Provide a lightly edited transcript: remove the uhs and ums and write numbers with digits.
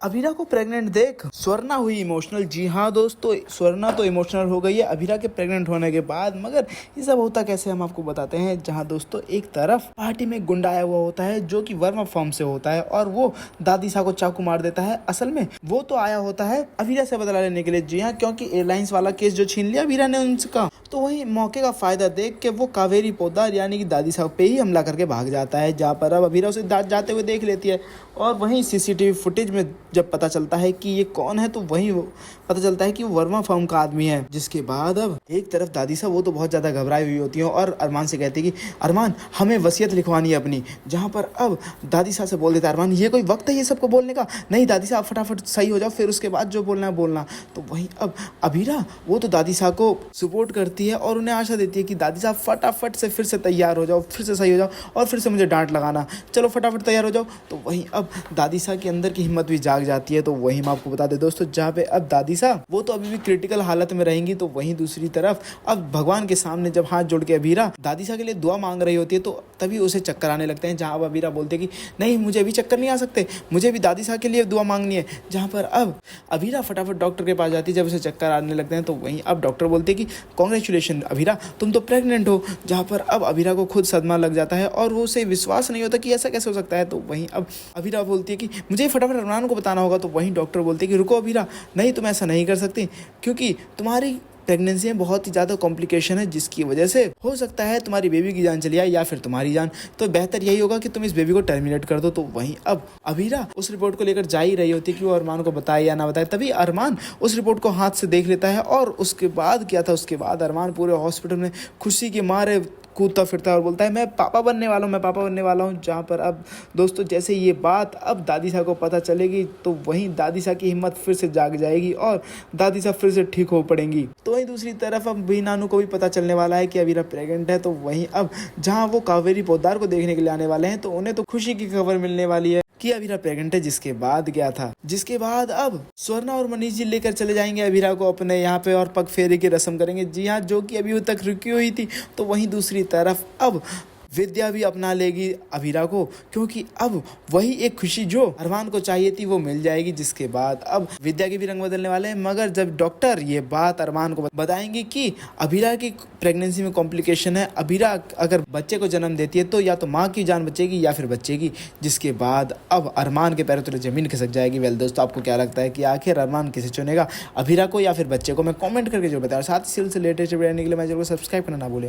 अभीरा को प्रेग्नेंट देख स्वर्णा हुई इमोशनल। जी हाँ दोस्तों, स्वर्णा तो इमोशनल हो गई है अभीरा के प्रेग्नेंट होने के बाद। मगर ये सब होता कैसे हम आपको बताते हैं। जहाँ दोस्तों एक तरफ पार्टी में गुंडा आया हुआ होता है जो कि वर्मा फॉर्म से होता है और वो दादी सा को चाकू मार देता है। असल में वो तो आया होता है अभीरा से बदला लेने के लिए। जी हाँ, क्योंकि एयरलाइंस वाला केस जो छीन लिया अभीरा ने उनका, तो वही मौके का फायदा देख के वो कावेरी पोद्दार यानी कि दादी साहब पे ही हमला करके भाग जाता है। जहाँ पर अब अभीरा उसे जाते हुए देख लेती है और वहीं सीसीटीवी फुटेज में जब पता चलता है कि ये कौन है तो वहीं पता चलता है कि वो वर्मा फर्म का आदमी है। जिसके बाद अब एक तरफ दादी साहब वो तो बहुत ज़्यादा घबराई हुई होती है और अरमान से कहती है कि अरमान हमें वसीयत लिखवानी है अपनी। जहाँ पर अब दादी साहब से बोल देता है अरमान ये कोई वक्त है ये सबको बोलने का? नहीं दादी साहब फटाफट सही हो जाओ, फिर उसके बाद जो बोलना है बोलना। तो वहीं अब अभीरा वो तो दादी साहब को सपोर्ट करती है और उन्हें आशा देती है कि दादी साहब फटाफट से फिर से तैयार हो जाओ, फिर से सही हो जाओ और फिर से मुझे डांट लगाना, चलो फटाफट तैयार हो जाओ। तो वहीं अब दादी साहब के अंदर की हिम्मत भी जाग जाती है। तो वहीं मैं आपको बता दें दोस्तों, जहाँ पे अब दादी साहब वो तो अभी भी क्रिटिकल हालत में रहेंगी। तो वहीं दूसरी तरफ अब भगवान के सामने जब हाथ जोड़ के अभीरा दादी साहब के लिए दुआ मांग रही होती है तो तभी उसे चक्कर आने लगते हैं। जहाँ अब अभीरा बोलते हैं कि नहीं मुझे अभी चक्कर नहीं आ सकते, मुझे भी दादी साहब के लिए दुआ मांगनी है। जहाँ पर अब अभीरा फटाफट डॉक्टर के पास जाती है जब उसे चक्कर आने लगते हैं। तो वहीं अब डॉक्टर बोलते हैं कि कॉन्ग्रेचुलेशन अभीरा, तुम तो प्रेग्नेंट हो। जहाँ पर अब अभीरा को खुद सदमा लग जाता है और वो उसे विश्वास नहीं होता कि ऐसा कैसे हो सकता है। तो वहीं अब अभीरा बोलती है कि मुझे फटाफट अरमान को बताना होगा। तो वहीं डॉक्टर बोलते हैं कि रुको अभीरा, नहीं तुम ऐसा नहीं कर सकती क्योंकि तुम्हारी प्रेगनेंसी में बहुत ही ज़्यादा कॉम्प्लिकेशन है जिसकी वजह से हो सकता है तुम्हारी बेबी की जान चली जाए या फिर तुम्हारी जान। तो बेहतर यही होगा कि तुम इस बेबी को टर्मिनेट कर दो। तो वहीं अब अभीरा उस रिपोर्ट को लेकर जा ही रही होती है कि वो अरमान को बताए या ना बताए। तभी अरमान उस रिपोर्ट को हाथ से देख लेता है और उसके बाद क्या था, उसके बाद अरमान पूरे हॉस्पिटल में खुशी के मारे कूदता फिरता है और बोलता है मैं पापा बनने वाला हूँ, मैं पापा बनने वाला हूँ। जहाँ पर अब दोस्तों जैसे ये बात अब दादी साहब को पता चलेगी तो वहीं दादी साहब की हिम्मत फिर से जाग जाएगी और दादी साहब फिर से ठीक हो पड़ेंगी। तो वहीं दूसरी तरफ अब भी नानू को भी पता चलने वाला है कि अभीरा प्रेग्नेंट है। तो वहीं अब जहाँ वो कावेरी पोद्दार को देखने के लिए आने वाले हैं तो उन्हें तो खुशी की खबर मिलने वाली है कि अभीरा प्रेग्नेंट है। जिसके बाद क्या था, जिसके बाद अब स्वर्णा और मनीष जी लेकर चले जाएंगे अभीरा को अपने यहाँ पे और पग फेरे की रस्म करेंगे। जी हाँ, जो कि अभी तक रुकी हुई थी। तो वहीं दूसरी तरफ अब विद्या भी अपना लेगी अभीरा को, क्योंकि अब वही एक खुशी जो अरमान को चाहिए थी वो मिल जाएगी। जिसके बाद अब विद्या के भी रंग बदलने वाले हैं। मगर जब डॉक्टर ये बात अरमान को बताएंगे कि अभीरा की प्रेगनेंसी में कॉम्प्लिकेशन है, अभीरा अगर बच्चे को जन्म देती है तो या तो माँ की जान बचेगी या फिर बच्चे की। जिसके बाद अब अरमान के पैरों तले जमीन खिसक जाएगी। वेल दोस्तों, आपको क्या लगता है कि आखिर अरमान किसे चुनेगा, अभीरा को या फिर बच्चे को? मैं कॉमेंट करके जो बताया। साथ ही से लेटेस्ट वीडियो के लिए मैं जरूर सब्सक्राइब करना ना भूलें।